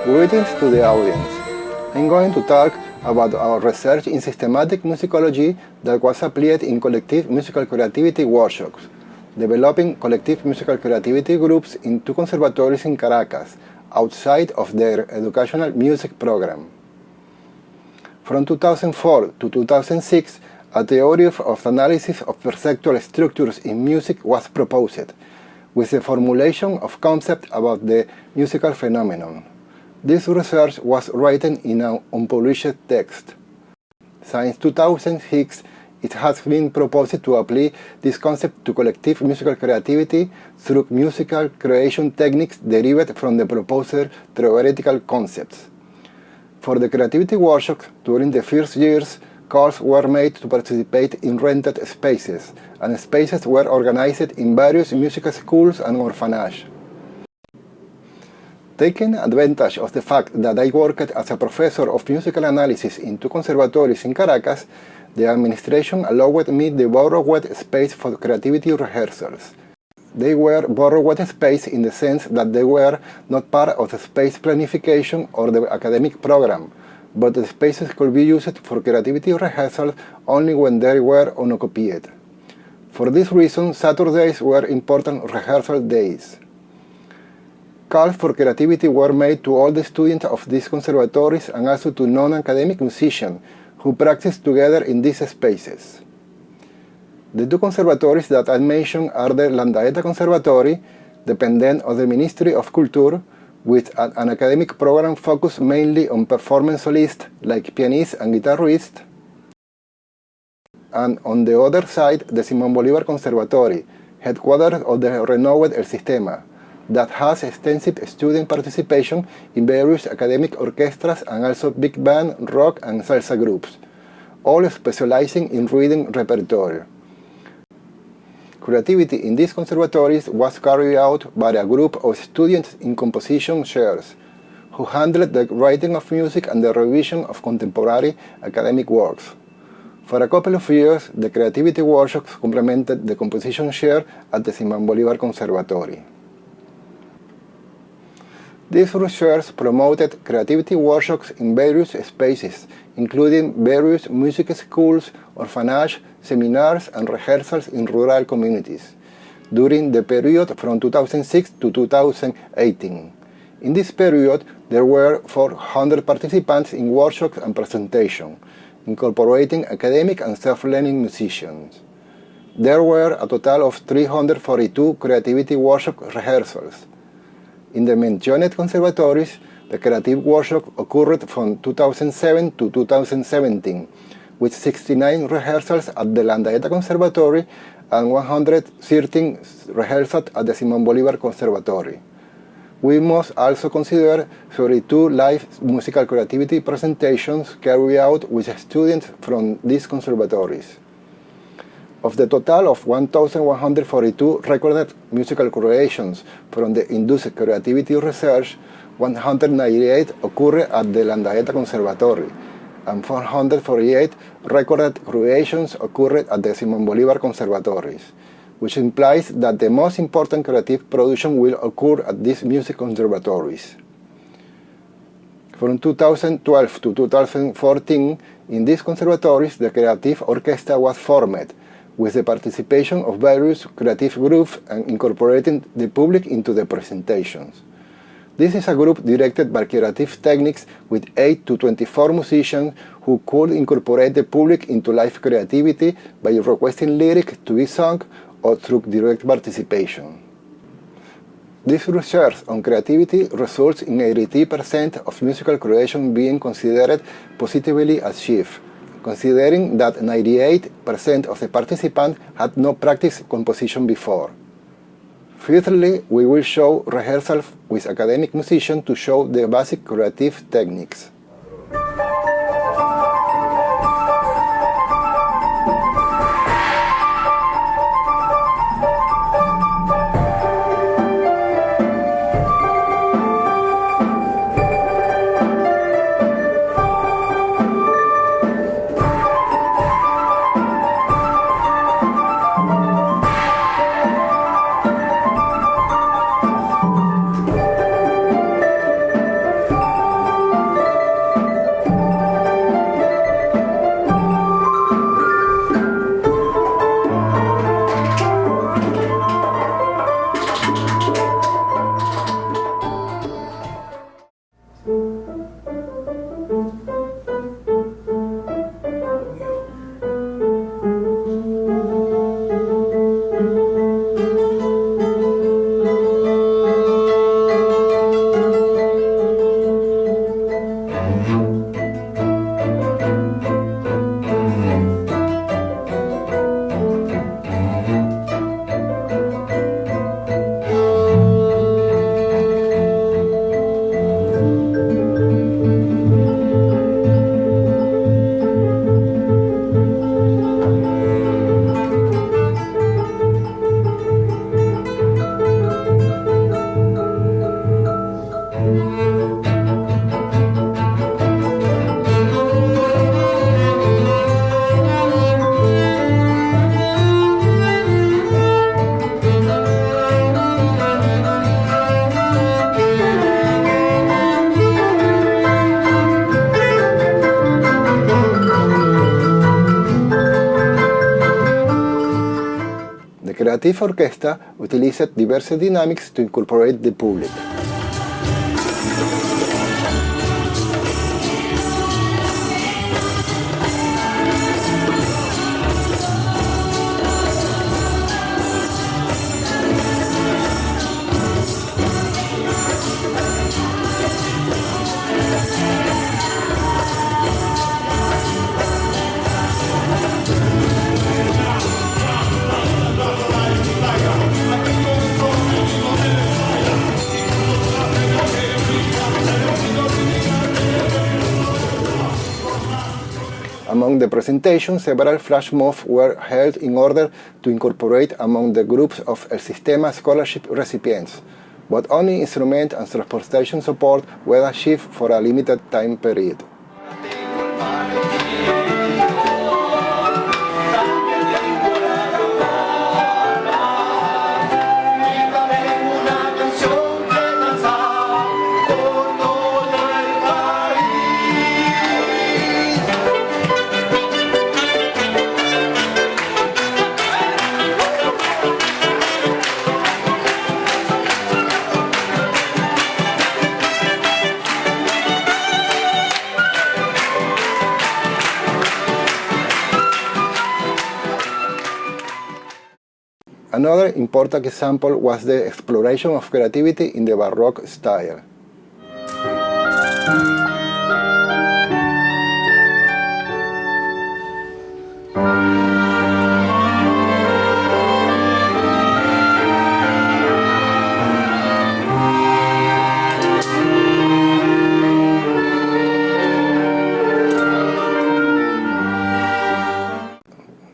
Greetings to the audience. I'm going to talk about our research in systematic musicology that was applied in collective musical creativity workshops, developing collective musical creativity groups in 2 conservatories in Caracas, outside of their educational music program. From 2004 to 2006, a theory of analysis of perceptual structures in music was proposed, with the formulation of concepts about the musical phenomenon. This research was written in an unpublished text. Since 2006, it has been proposed to apply this concept to collective musical creativity through musical creation techniques derived from the proposed theoretical concepts. For the creativity workshops, during the first years, calls were made to participate in rented spaces, and spaces were organized in various music schools and orphanages. Taking advantage of the fact that I worked as a professor of musical analysis in 2 conservatories in Caracas, the administration allowed me the borrowed space for creativity rehearsals. They were borrowed space in the sense that they were not part of the space planification or the academic program, but the spaces could be used for creativity rehearsals only when they were unoccupied. For this reason, Saturdays were important rehearsal days. Calls for creativity were made to all the students of these conservatories and also to non-academic musicians who practice together in these spaces. The 2 conservatories that I mentioned are the Landaeta Conservatory, dependent of the Ministry of Culture, with an academic program focused mainly on performance solists like pianists and guitarists, and on the other side, the Simón Bolívar Conservatory, headquarters of the renowned El Sistema, that has extensive student participation in various academic orchestras and also big band, rock and salsa groups, all specializing in reading repertoire. Creativity in these conservatories was carried out by a group of students in composition chairs, who handled the writing of music and the revision of contemporary academic works. For a couple of years, the creativity workshops complemented the composition chair at the Simón Bolívar Conservatory. These research promoted creativity workshops in various spaces, including various music schools, orphanages, seminars, and rehearsals in rural communities, during the period from 2006 to 2018. In this period, there were 400 participants in workshops and presentations, incorporating academic and self-learning musicians. There were a total of 342 creativity workshop rehearsals. In the mentioned conservatories, the creative workshop occurred from 2007 to 2017, with 69 rehearsals at the Landaeta Conservatory and 113 rehearsals at the Simón Bolívar Conservatory. We must also consider 32 live musical creativity presentations carried out with students from these conservatories. Of the total of 1,142 recorded musical creations from the induced creativity research, 198 occurred at the Landaeta Conservatory, and 448 recorded creations occurred at the Simón Bolívar Conservatories, which implies that the most important creative production will occur at these music conservatories. From 2012 to 2014, in these conservatories, the Creative Orchestra was formed, with the participation of various creative groups and incorporating the public into the presentations. This is a group directed by creative techniques with 8 to 24 musicians who could incorporate the public into live creativity by requesting lyrics to be sung or through direct participation. This research on creativity results in 80% of musical creation being considered positively achieved, considering that 98% of the participants had not practiced composition before. Furtherly, we will show rehearsals with academic musicians to show the basic creative techniques. Creative Orchestra utilized diverse dynamics to incorporate the public. Among the presentations, several Flashmobs were held in order to incorporate among the groups of El Sistema scholarship recipients, but only instrument and transportation support were achieved for a limited time period. Another important example was the exploration of creativity in the Baroque style.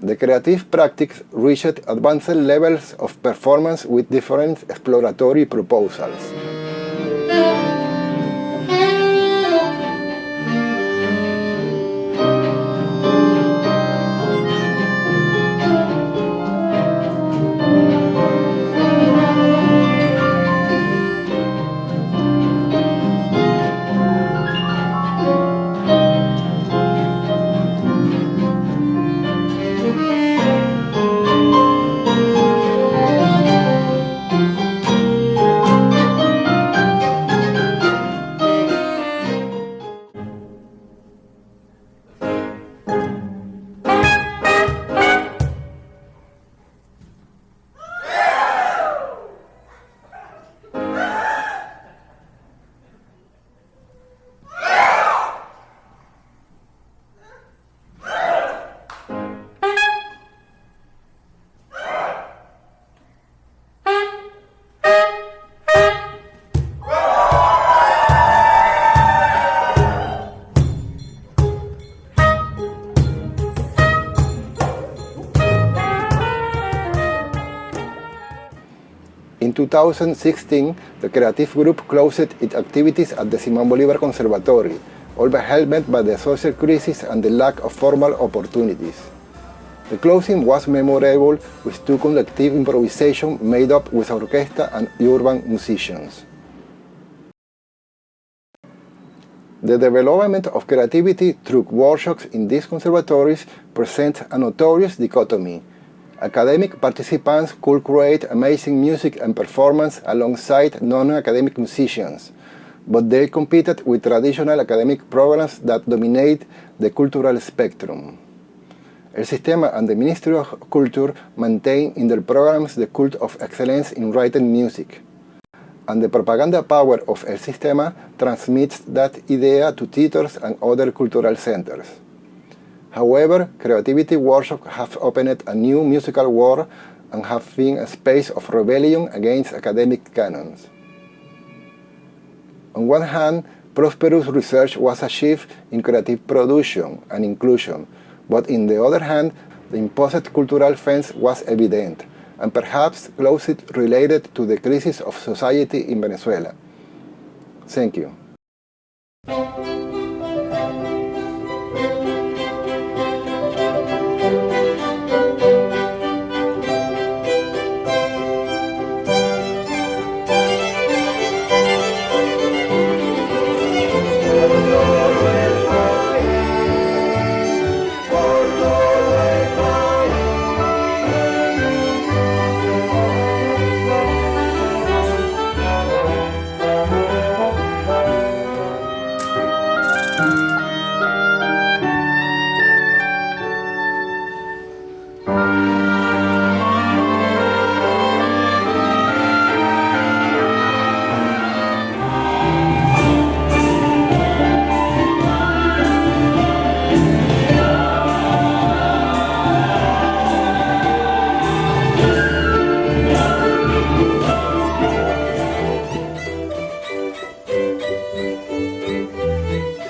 The creative practice reached advanced levels of performance with different exploratory proposals. In 2016, the creative group closed its activities at the Simón Bolívar Conservatory, overwhelmed by the social crisis and the lack of formal opportunities. The closing was memorable with two collective improvisation made up with orchestra and urban musicians. The development of creativity through workshops in these conservatories presents a notorious dichotomy. Academic participants could create amazing music and performance alongside non-academic musicians, but they competed with traditional academic programs that dominate the cultural spectrum. El Sistema and the Ministry of Culture maintain in their programs the cult of excellence in written music, and the propaganda power of El Sistema transmits that idea to theaters and other cultural centers. However, creativity workshops have opened a new musical war and have been a space of rebellion against academic canons. On one hand, prosperous research was achieved in creative production and inclusion, but on the other hand, the imposed cultural fence was evident, and perhaps closely related to the crisis of society in Venezuela. Thank you.